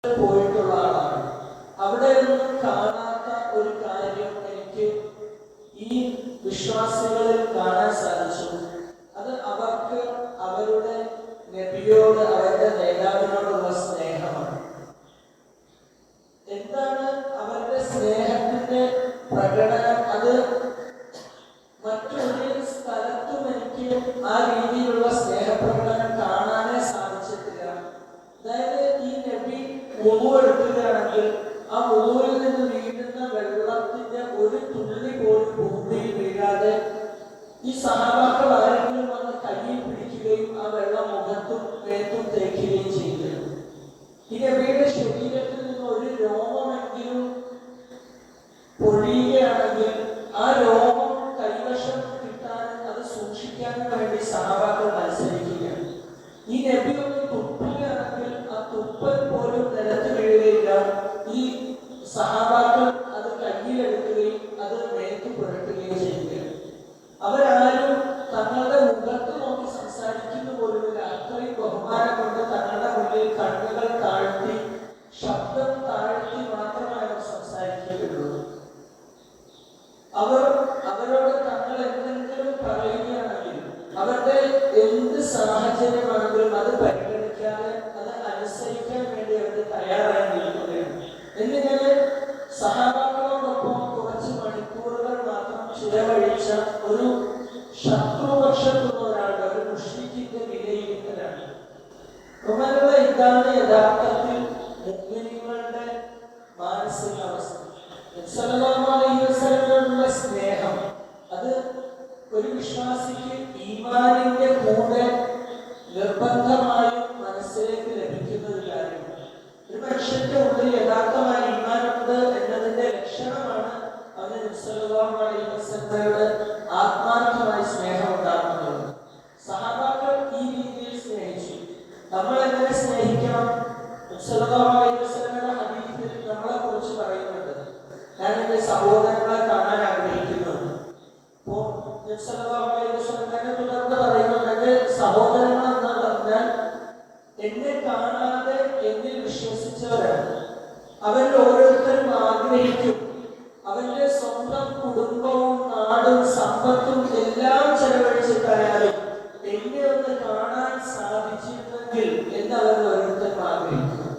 പോയിട്ടുള്ള ആളാണ്. അവിടെ ഒന്നും കാണാത്ത ഒരു കാര്യം എനിക്ക് ഈ വിശ്വാസികളിൽ കാണാൻ സാധിച്ചു. അത് അവർക്ക് അവരുടെ നബിയോട്, അവരുടെ നേതാവിനോടുള്ള സ്നേഹമാണ്. എന്താണ് അവരുടെ സ്നേഹത്തിന്റെ പ്രകടനം? അത് മറ്റൊരു സ്ഥലത്തും എനിക്ക് ആ രീതിയിലുള്ള സ്നേഹപ്രകടനം കാണാനേ സാധിച്ചിട്ടില്ല. അതായത് ഈ നബി വുളു എടുക്കുകയാണെങ്കിൽ ആ വുളുവിൽ നിന്ന് വീഴുന്ന വെള്ളത്തിന്റെ ഒരു തുള്ളി പോലും ഭൂമിയിൽ വീഴാതെ ഈ സഹാബാക്കൾ ആരെങ്കിലും വന്ന് കയ്യിൽ പിടിക്കുകയും ആ വെള്ളം മുഖത്തും മേത്തും തേക്കുകയും ചെയ്യുകയും, ഈ നബിയുടെ ശരീരത്തിൽ നിന്ന് ഒരു രോമമെങ്കിലും പൊഴിയുകയാണെങ്കിൽ ആ രോമം കൈവശം കിട്ടാനും അത് സൂക്ഷിക്കാനും വേണ്ടി സഹാബാക്കൾ മത്സരിക്കുകയാണ്. ഈ നബി ഒന്ന് തുപ്പുകയാണെങ്കിൽ ആ തുപ്പൽ പോലും നിലത്ത് വീഴുകയില്ല. ഈ സഹാബാക്കൾ അത് കയ്യിലെടുക്കുകയും അത് മേത്ത് പുരട്ടുകയും ചെയ്യുകയാണ്. അവരാരും തങ്ങളുടെ മുഖത്ത് നോക്കി സംസാരിക്കുന്ന പോലുമില്ല. അത്രയും ബഹുമാനം കൊണ്ട് തങ്ങളുടെ മുന്നിൽ കണ്ണുകൾ താഴ്ത്തി ശബ്ദം താഴ്ത്തി മാത്രമേ അവർ സംസാരിക്കുകയുള്ളൂ. അവരോട് തങ്ങൾ എന്തെങ്കിലും പറയുകയാണെങ്കിൽ, അവരുടെ എന്ത് സാഹചര്യമാണെങ്കിലും അത് പരിഗണിക്കാതെ അത് അനുസരിക്കാൻ വേണ്ടി അവർ തയ്യാറായി നിൽക്കുകയാണ്. എന്നിങ്ങനെ സഹാബാക്കളോടൊപ്പം കുറച്ച് മണിക്കൂറുകൾ മാത്രം ചിലവഴിച്ച ഒരു ശത്രുപക്ഷത്തുള്ള ഒരാളുടെ, ഒരു മുശ്രിക്കിന്റെ വിലയിരുത്തലാണ്. ഉമറുള്ള ഇതാണ് യഥാർത്ഥത്തിൽ മുഅ്മിനീങ്ങളുടെ മാനസികാവസ്ഥ. സല്ലല്ലാഹു അലൈഹി വസല്ലമയുടെ സ്നേഹം അത് ഒരു വിശ്വാസിക്ക് ഈമാനിന്റെ കൂടെ നിർബന്ധമായും മനസ്സിലേക്ക് ലഭിക്കുന്ന ഒരു കാര്യമാണ്. ഒരു മനുഷ്യന്റെ ഉള്ളിൽ യഥാർത്ഥമായ ഈമാനുണ്ട് എന്നതിന്റെ ലക്ഷണമാണ് അവന് സല്ലല്ലാഹു അലൈഹി വസല്ലമയുടെ ആത്മാർത്ഥമായ സ്നേഹം ഉണ്ടാകുന്നത്. സഹാബാക്കൾ ഈ രീതിയിൽ സ്നേഹിച്ചു. നമ്മൾ എങ്ങനെ സ്നേഹിക്കണം? സല്ലല്ലാഹു അലൈഹി വസല്ലമയുടെ ഹദീസിൽ നമ്മളെ കുറിച്ച് പറയുന്നുണ്ട്, ഞാൻ എന്റെ സഹോദരങ്ങളെ കാണാൻ ആഗ്രഹിക്കുന്നു. സല്ലല്ലാഹു അലൈഹി വസല്ലം തുടർന്ന് പറയുന്നുണ്ട്, എന്റെ സഹോദരങ്ങൾ എന്ന് പറഞ്ഞാൽ എന്നെ കാണാതെ എന്നിൽ വിശ്വസിച്ചവരാണ്. അവരിൽ ഓരോരുത്തരും ആഗ്രഹിക്കും അവന്റെ സ്വന്തം കുടുംബവും നാടും സമ്പത്തും എല്ലാം ചെലവഴിച്ചിട്ടായാലും എന്നെ ഒന്ന് കാണാൻ സാധിച്ചിരുന്നെങ്കിൽ എന്ന് അവർ ഓരോരുത്തരും ആഗ്രഹിക്കും.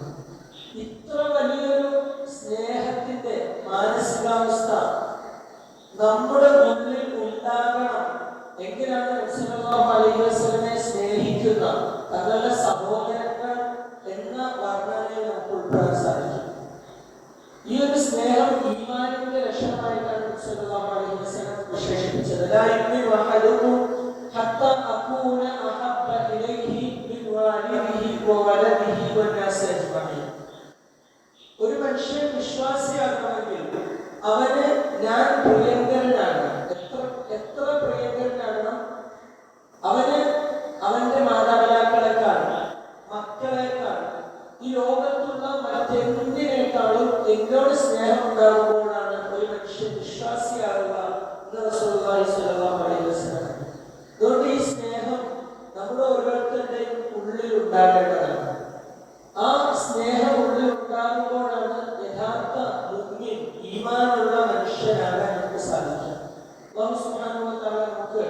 ഇത്ര വലിയൊരു സ്നേഹത്തിന്റെ മാനസികാവസ്ഥ നമ്മുടെ മുന്നിൽ ഉണ്ടാകണം എങ്കിലാണ് സല്ലല്ലാഹു അലൈഹി വസല്ലമയെ സ്നേഹിക്കുന്ന തങ്ങളുടെ സഹോദരങ്ങൾ എന്ന വർണ്ണനയിൽ നമുക്ക് ഉൾപ്പെടാൻ സാധിക്കും. ഈ ഒരു സ്നേഹം ഈമാനിന്റെ ലക്ഷണമായിട്ടാണ് സല്ലല്ലാഹു അലൈഹി വസല്ലം വിശേഷിപ്പിച്ചത്. ലാ യുമിനു അഹദുകും ഹത്താ അകൂന അഹബ്ബ ഇലൈഹി മിൻ വാലിദിഹി വവലദിഹി വന്നാസി അജ്മഈൻ. ഒരു മനുഷ്യൻ വിശ്വാസിയാകണമെങ്കിൽ അവന് ഞാൻ പ്രിയങ്കരനാണ്. എത്ര പ്രിയങ്കരനാകണം? അവന് അവന്റെ മാതാപിതാക്കളെക്കാൾ, മക്കളെക്കാൾ, ഈ ലോകത്തുള്ള മറ്റെന്തിനേക്കാളും എന്നോട് സ്നേഹം ഉണ്ടാകുമ്പോഴാണ് ഒരു മനുഷ്യൻ വിശ്വാസിയാകുക എന്ന് റസൂലുള്ളാഹി സ്വല്ലല്ലാഹു അലൈഹി വസല്ലം. അതുകൊണ്ട് ഈ സ്നേഹം നമ്മുടെ ഓരോരുത്തരുടെയും ഉള്ളിൽ ഉണ്ടാകേണ്ടതാണ്. ആ സ്നേഹം ഉള്ളിൽ ഉണ്ടാകുമ്പോഴാണ് യഥാർത്ഥ മുഅ്മിൻ, ഈമാനുള്ള മനുഷ്യനാകാൻ നമുക്ക് സാധിക്കും. അല്ലാഹു സുബ്ഹാനഹു വ തആല നമുക്ക്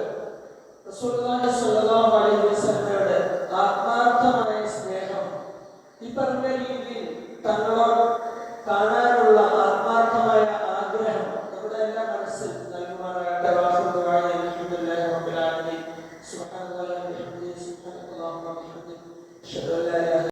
റസൂലുള്ളാഹി സ്വല്ലല്ലാഹു അലൈഹി വസല്ലമയുടെ ആത്മാർത്ഥമായ സ്നേഹം ഈ പറഞ്ഞ രീതിയിൽ തങ്ങളോട് കാണാനുള്ള ആത്മാർത്ഥമായ ആഗ്രഹം നമ്മുടെ എല്ലാ മനസ്സിൽ നൽകുമാറാകട്ടെ. അൽഹംദുലില്ലാഹി റബ്ബിൽ ആലമീൻ. സുബ്ഹാനല്ലാഹി വബിഹംദിഹി, സുബ്ഹാനല്ലാഹി വബിഹംദിഹി, അഷ്ഹദു അൻ ലാ ഇലാഹ